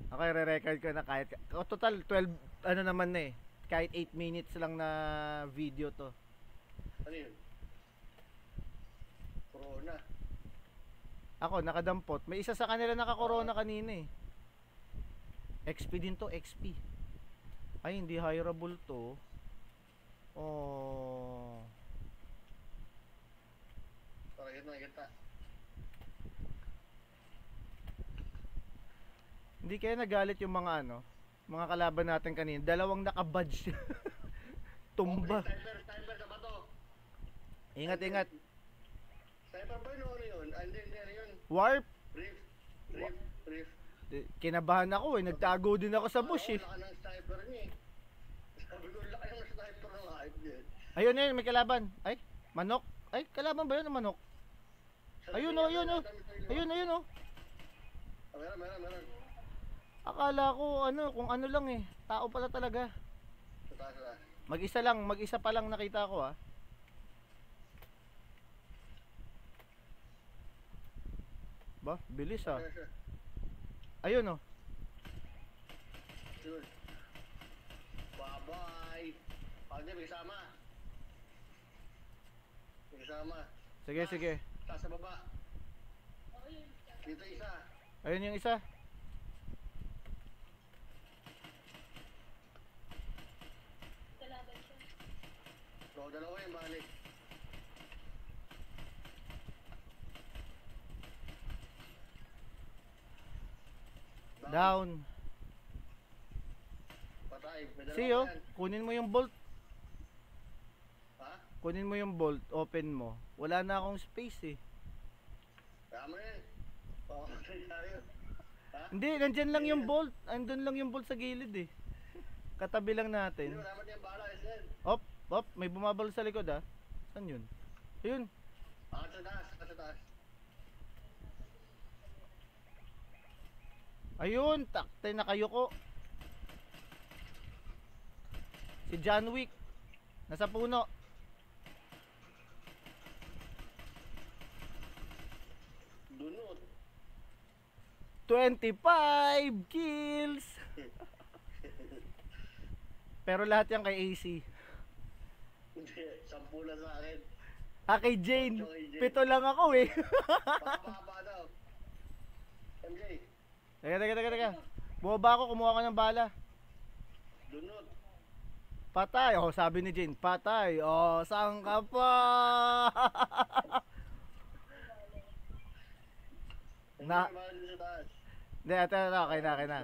Okay, re-record ko na kahit total 12 ano naman na eh. Kahit 8 minutes lang na video to. Ano yun? Corona. Ako nakadampot. May isa sa kanila naka-corona kanina eh. XP din to, XP. Ay, hindi hireable to. Oh. Para yun nakikita. Hindi kaya nagalit yung mga ano, mga kalaban natin kanina. Dalawang naka-badge. Tumba. Sniper na ba to? Ingat, ingat. Sniper ba yun o ano yun? Ah, hindi, ano yun? Warp. Rift. Kinabahan ako eh. Nagtago din ako sa bush eh. Laka ng sniper niya eh. Sabi ko, laki ng sniper ng hype din. Ayun ayun, may kalaban. Ay, manok. Ay, kalaban ba yun ng manok? Ayun oh, ayun oh. Ayun, ayun oh. Meron. Akala ko ano, kung ano lang eh. Tao pala talaga. Sa taas. Mag-isa pa lang nakita ko ah. Ba, bilis ah. Ayun oh. Good. Bye-bye. Pagde, may kasama. May kasama. Sige, sige. Taas sa baba. Dito isa. Ayun yung isa. So, dalawa yung balik. Down. Patay. May dalawa See oh, yan. kunin mo yung bolt. Ha? Kunin mo yung bolt, open mo. Wala na akong space eh. Kaya mo yan. Pakamatay tayo. Ha? Hindi, nandyan lang yung bolt. Andun lang yung bolt sa gilid eh. Katabi lang Hindi natin. mo naman yung bala, SN. Op, may bumabalo sa likod ah. Saan yun? Ayun. Sa taas. Ayun, takte nakayuko. Si John Wick. Nasa puno. Dunod. 25 kills. Pero lahat yan kay AC. Hindi, 10 na sa akin. Kay Jane. Kay Jane. 7 lang ako eh. Pakapapa daw. MJ, Teka. Bumaba ako, kumuha ko ng bala. dunod. Patay. Oh, sabi ni Jane, patay. Oh, saan ka pa? Na, May bala dun sa taas. hindi, ito, okay na.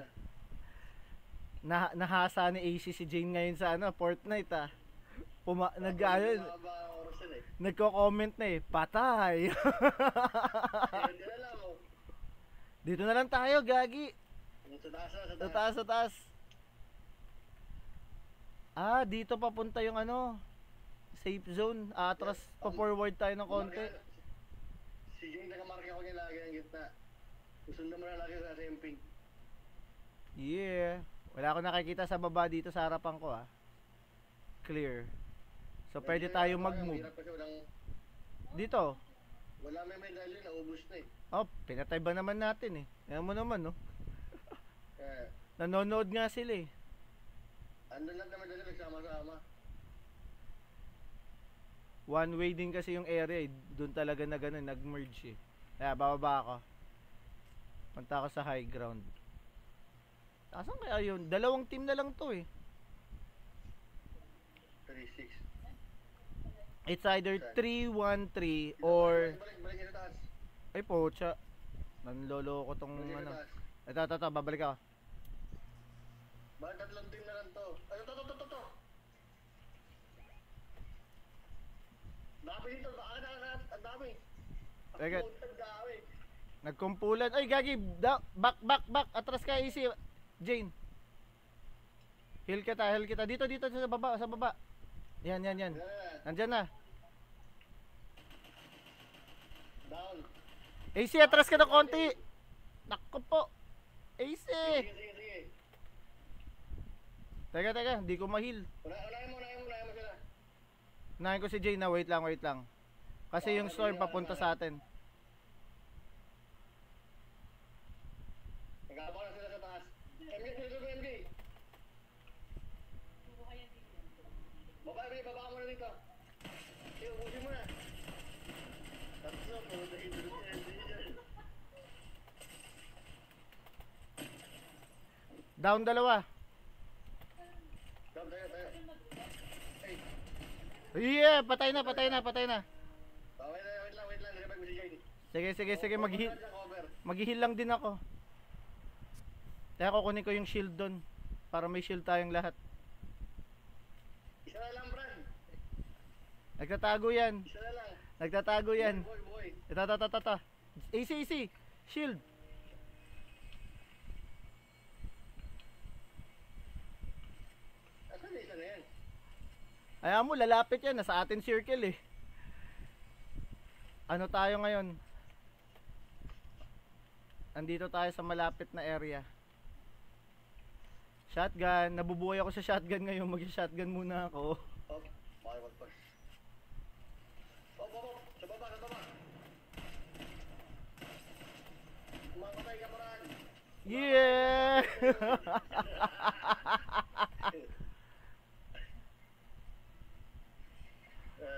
Nahasa ni AC si Jane ngayon sa ano, Fortnite ah. Mahaba oras yun eh. Nagko-comment na eh, patay. Hindi na lang oh. Dito na lang tayo, gagi. Sa taas na, Sa taas, sa taas. Ah, dito papunta yung ano, safe zone. Atras pa forward tayo ng konti. Si Jane nakamarka ko niya lagi ng gitna. Susundan mo na lagi sa simping. Yeah. Wala akong nakikita sa baba dito sa harapan ko ah. Clear. So pwede tayo mag-move. Hirap kasi walang, Dito. wala may medalyo, naubos na eh. Oh, pinatay ba naman natin eh. Ayan mo naman no. Kaya, Nanonood nga sila eh. andun lang naman dito nagsama-sama. One way din kasi yung area eh. Doon talaga na ganun, nag-merge eh. Kaya bababa ako. Punta ako sa high ground. Asan kaya yun? Dalawang team na lang to eh. 36. It's either 3-1-3 or... Balik sa taas. Ay pocha. Nanlolo ko tong Balik ano. sa taas. Ito, babalik ako. Bakit tatlong team na lang to? Ay, to. Dami dito, ang dami. Teka. Ang dami. Nagkumpulan. Ay gagi, back. Atras ka easy. Jane. Heal kita. Dito sa baba. Yan. Yan. Nandyan na. Down. AC, atras ka ng konti. Nako po. AC. Sige. Teka, hindi ko ma-heal. Unahin mo sila. Unahin ko si Jane na, wait lang. Kasi yung storm papunta sa atin. Nagkakabaw na sila sa taas. MK, tulog mo MK. Baba, MK, baba ka muna dito. Okay, ubusin mo na. Tatlo, pumunta yung tulog niya, MK dyan. Down dalawa. Tayo, tayo. Hey, Yeah, patay na, patay na, patay na. wait lang, revive mo si Jane. Sige, mag-heal. Cover. Mag-heal lang din ako. Kaya kukunin ko yung shield doon. Para may shield tayong lahat. Isa na lang, Brad. Nagtatago yan. Isa na lang. Nagtatago yan. Boy. Ito. AC. Shield. Asan na isa na yan? Ayaw mo, lalapit yan. Nasa atin circle eh. Ano tayo ngayon? Andito tayo sa malapit na area. Shotgun. Nabubuhay ako sa shotgun ngayon. Mag-shotgun muna ako. Oh, bakit magpas? Oh, sa baba. Mamatay ka, Brad. Yeah!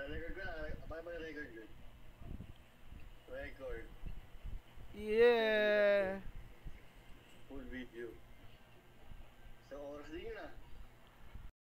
Record ko lang. Bakit ba record yun? Record. Yeah! Full video. So, oras din yun ah.